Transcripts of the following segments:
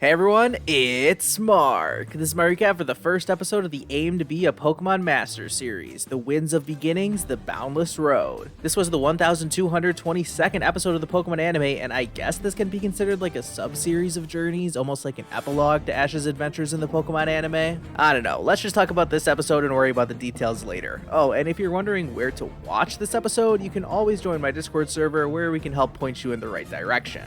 Hey everyone, it's Mark. This is my recap for the first episode of the Aim to be a Pokémon Master series, The Winds of Beginnings, The Boundless Road. This was the 1222nd episode of the Pokemon anime, and I guess this can be considered like a sub-series of journeys, almost like an epilogue to Ash's adventures in the Pokemon anime. I don't know, let's just talk about this episode and worry about the details later. Oh, and if you're wondering where to watch this episode, you can always join my Discord server where we can help point you in the right direction.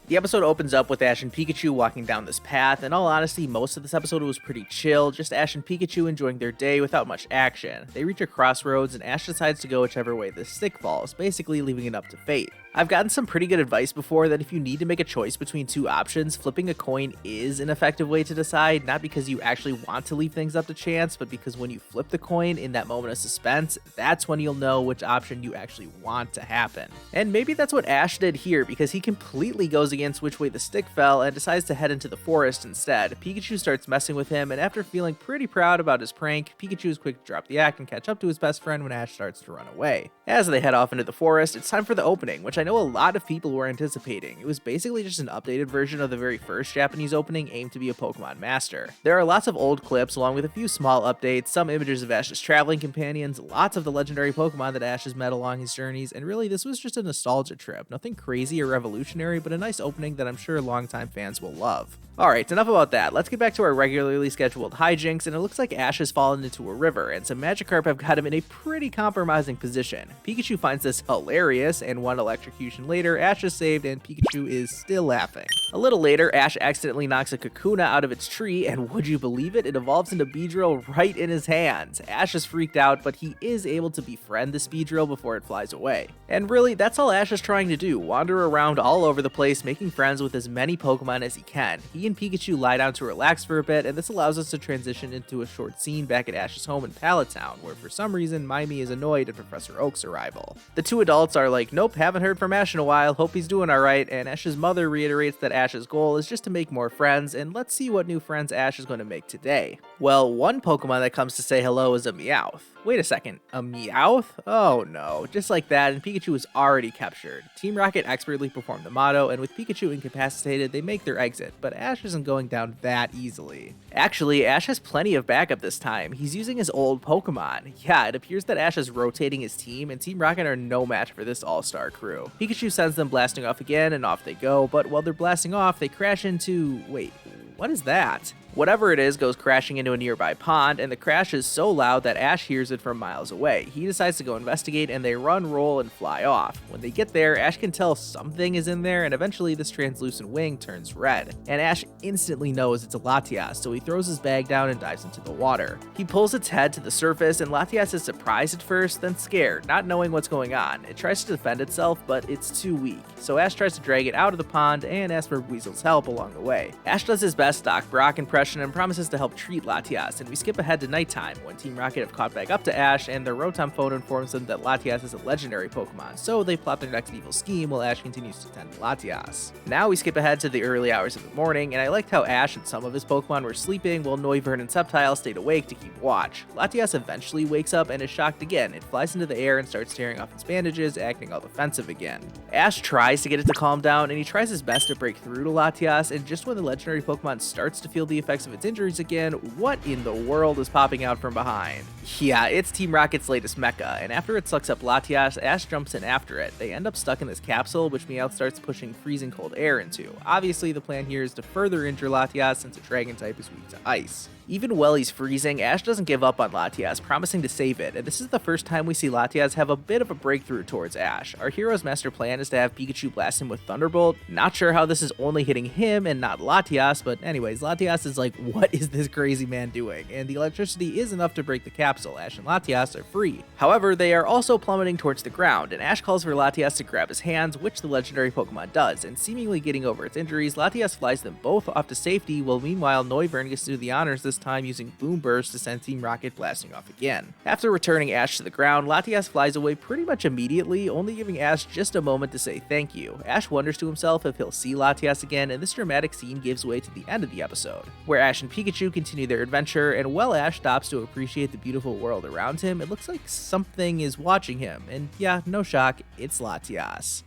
The episode opens up with Ash and Pikachu walking down this path. In all honesty, most of this episode was pretty chill, just Ash and Pikachu enjoying their day without much action. They reach a crossroads and Ash decides to go whichever way the stick falls, basically leaving it up to fate. I've gotten some pretty good advice before that if you need to make a choice between two options, flipping a coin is an effective way to decide, not because you actually want to leave things up to chance, but because when you flip the coin in that moment of suspense, that's when you'll know which option you actually want to happen. And maybe that's what Ash did here, because he completely goes against which way the stick fell and decides to head into the forest instead. Pikachu starts messing with him, and after feeling pretty proud about his prank, Pikachu is quick to drop the act and catch up to his best friend when Ash starts to run away. As they head off into the forest, it's time for the opening, which I know a lot of people were anticipating. It was basically just an updated version of the very first Japanese opening aimed to be a Pokémon Master. There are lots of old clips along with a few small updates, some images of Ash's traveling companions, lots of the legendary Pokemon that Ash has met along his journeys, and really this was just a nostalgia trip. Nothing crazy or revolutionary, but a nice opening that I'm sure longtime fans will love. Alright, enough about that. Let's get back to our regularly scheduled hijinks, and it looks like Ash has fallen into a river, and some Magikarp have got him in a pretty compromising position. Pikachu finds this hilarious, and one electrocution later, Ash is saved and Pikachu is still laughing. A little later, Ash accidentally knocks a Kakuna out of its tree, and would you believe it, it evolves into Beedrill right in his hands. Ash is freaked out, but he is able to befriend this Beedrill before it flies away. And really, that's all Ash is trying to do, wander around all over the place, making friends with as many Pokemon as he can. He and Pikachu lie down to relax for a bit, and this allows us to transition into a short scene back at Ash's home in Pallet Town, where for some reason, Mimey is annoyed at Professor Oak's arrival. The two adults are like, nope, haven't heard from Ash in a while, hope he's doing alright, and Ash's mother reiterates that Ash's goal is just to make more friends, and let's see what new friends Ash is going to make today. Well, one Pokemon that comes to say hello is a Meowth. Wait a second, a Meowth? Oh no, just like that, and Pikachu is already captured. Team Rocket expertly performed the motto, and with Pikachu incapacitated, they make their exit, but Ash isn't going down that easily. Actually, Ash has plenty of backup this time. He's using his old Pokemon. Yeah, it appears that Ash is rotating his team, and Team Rocket are no match for this all-star crew. Pikachu sends them blasting off again, and off they go, but while they're blasting off, they crash into... wait, what is that? Whatever it is goes crashing into a nearby pond, and the crash is so loud that Ash hears it from miles away. He decides to go investigate, and they run, roll, and fly off. When they get there, Ash can tell something is in there, and eventually this translucent wing turns red. And Ash instantly knows it's a Latias, so he throws his bag down and dives into the water. He pulls its head to the surface, and Latias is surprised at first, then scared, not knowing what's going on. It tries to defend itself, but it's too weak. So Ash tries to drag it out of the pond and asks for Buizel's help along the way. Ash does his best Doc Brock impression and promises to help treat Latias, and we skip ahead to nighttime when Team Rocket have caught back up to Ash, and their Rotom phone informs them that Latias is a legendary Pokemon, so they plot their next evil scheme while Ash continues to tend Latias. Now we skip ahead to the early hours of the morning, and I liked how Ash and some of his Pokemon were sleeping while Noivern and Sceptile stayed awake to keep watch. Latias eventually wakes up and is shocked again. It flies into the air and starts tearing off its bandages, acting all defensive again. Ash tries to get it to calm down, and he tries his best to break through to Latias, and just when the legendary Pokemon starts to feel the effects of its injuries again, what in the world is popping out from behind? Yeah, it's Team Rocket's latest mecha, and after it sucks up Latias, Ash jumps in after it. They end up stuck in this capsule, which Meowth starts pushing freezing cold air into. Obviously, the plan here is to further injure Latias since a dragon type is weak to ice. Even while he's freezing, Ash doesn't give up on Latias, promising to save it, and this is the first time we see Latias have a bit of a breakthrough towards Ash. Our hero's master plan is to have Pikachu blast him with Thunderbolt. Not sure how this is only hitting him and not Latias, but anyways, Latias is like, what is this crazy man doing? And the electricity is enough to break the capsule. Ash and Latias are free. However, they are also plummeting towards the ground, and Ash calls for Latias to grab his hands, which the legendary Pokemon does, and seemingly getting over its injuries, Latias flies them both off to safety, while meanwhile Noivern gets to do the honors this time using Boom Burst to send Team Rocket blasting off again. After returning Ash to the ground, Latias flies away pretty much immediately, only giving Ash just a moment to say thank you. Ash wonders to himself if he'll see Latias again, and this dramatic scene gives way to the end of the episode, where Ash and Pikachu continue their adventure, and while Ash stops to appreciate the beautiful world around him, it looks like something is watching him, and yeah, no shock, it's Latias.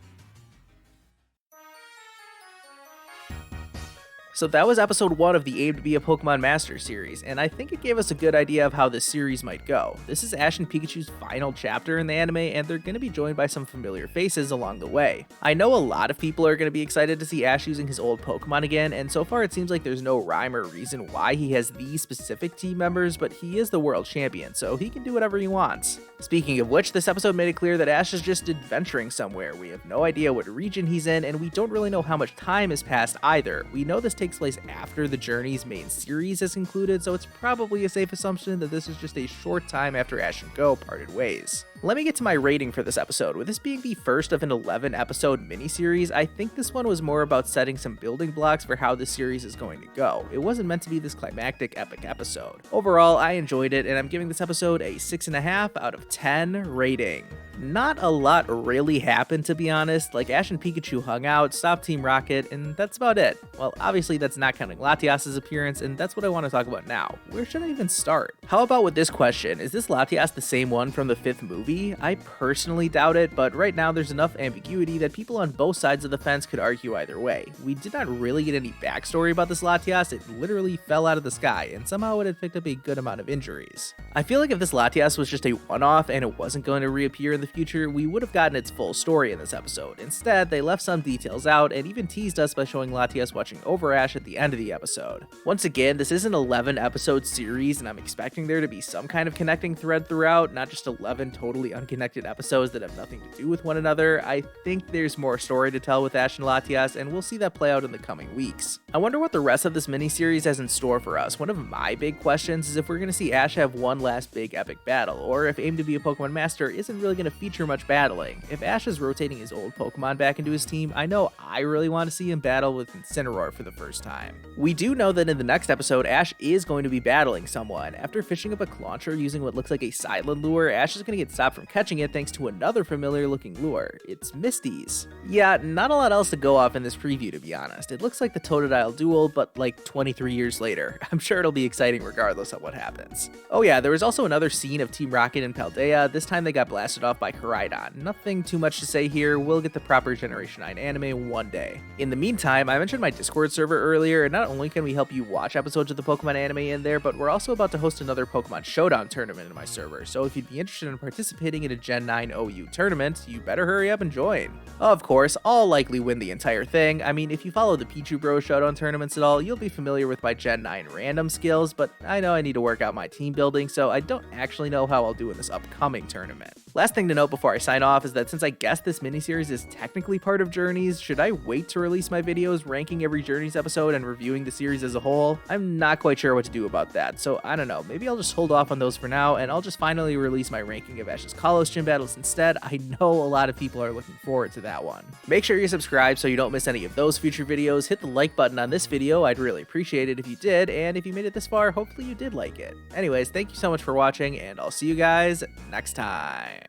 So that was episode 1 of the Aim to be a Pokemon Master series, and I think it gave us a good idea of how this series might go. This is Ash and Pikachu's final chapter in the anime, and they're going to be joined by some familiar faces along the way. I know a lot of people are going to be excited to see Ash using his old Pokemon again, and so far it seems like there's no rhyme or reason why he has these specific team members, but he is the world champion, so he can do whatever he wants. Speaking of which, this episode made it clear that Ash is just adventuring somewhere. We have no idea what region he's in, and we don't really know how much time has passed either. We know this takes place after the Journeys main series has concluded, so it's probably a safe assumption that this is just a short time after Ash and Go parted ways. Let me get to my rating for this episode. With this being the first of an 11 episode miniseries, I think this one was more about setting some building blocks for how this series is going to go. It wasn't meant to be this climactic epic episode. Overall, I enjoyed it, and I'm giving this episode a 6.5 out of 10 rating. Not a lot really happened, to be honest. Like, Ash and Pikachu hung out, stopped Team Rocket, and that's about it. Well, obviously that's not counting Latias' appearance, and that's what I want to talk about now. Where should I even start? How about with this question? Is this Latias the same one from the 5th movie? I personally doubt it, but right now there's enough ambiguity that people on both sides of the fence could argue either way. We did not really get any backstory about this Latias. It literally fell out of the sky, and somehow it had picked up a good amount of injuries. I feel like if this Latias was just a one-off and it wasn't going to reappear in the future, we would have gotten its full story in this episode. Instead, they left some details out and even teased us by showing Latias watching over Ash at the end of the episode. Once again, this is an 11 episode series, and I'm expecting there to be some kind of connecting thread throughout, not just 11 totally unconnected episodes that have nothing to do with one another. I think there's more story to tell with Ash and Latias, and we'll see that play out in the coming weeks. I wonder what the rest of this miniseries has in store for us. One of my big questions is if we're going to see Ash have one last big epic battle, or if Aim to be a Pokemon Master isn't really going to feature much battling. If Ash is rotating his old Pokemon back into his team, I know I really want to see him battle with Incineroar for the first time. We do know that in the next episode, Ash is going to be battling someone. After fishing up a Clauncher using what looks like a Silent lure, Ash is going to get stopped from catching it thanks to another familiar looking lure. It's Misty's. Yeah, not a lot else to go off in this preview, to be honest. It looks like the Totodile duel, but like 23 years later. I'm sure it'll be exciting regardless of what happens. Oh yeah, there was also another scene of Team Rocket and Paldea. This time they got blasted off by Koraidon. Nothing too much to say here. We'll get the proper Generation 9 anime one day. In the meantime, I mentioned my Discord server earlier, and not only can we help you watch episodes of the Pokemon anime in there, but we're also about to host another Pokemon Showdown tournament in my server. So if you'd be interested in participating in a Gen 9 OU tournament, you better hurry up and join. Of course, I'll likely win the entire thing. I mean, if you follow the Pichu Bros Showdown tournaments at all, you'll be familiar with my Gen 9 random skills, but I know I need to work out my team building, so I don't actually know how I'll do in this upcoming tournament. Last thing to note before I sign off is that since I guess this miniseries is technically part of Journeys, should I wait to release my videos ranking every Journeys episode and reviewing the series as a whole? I'm not quite sure what to do about that, so I don't know. Maybe I'll just hold off on those for now, and I'll just finally release my ranking of Ash's Kalos Gym battles instead. I know a lot of people are looking forward to that one. Make sure you subscribe so you don't miss any of those future videos. Hit the like button on this video. I'd really appreciate it if you did, and if you made it this far, hopefully you did like it. Anyways, thank you so much for watching, and I'll see you guys next time.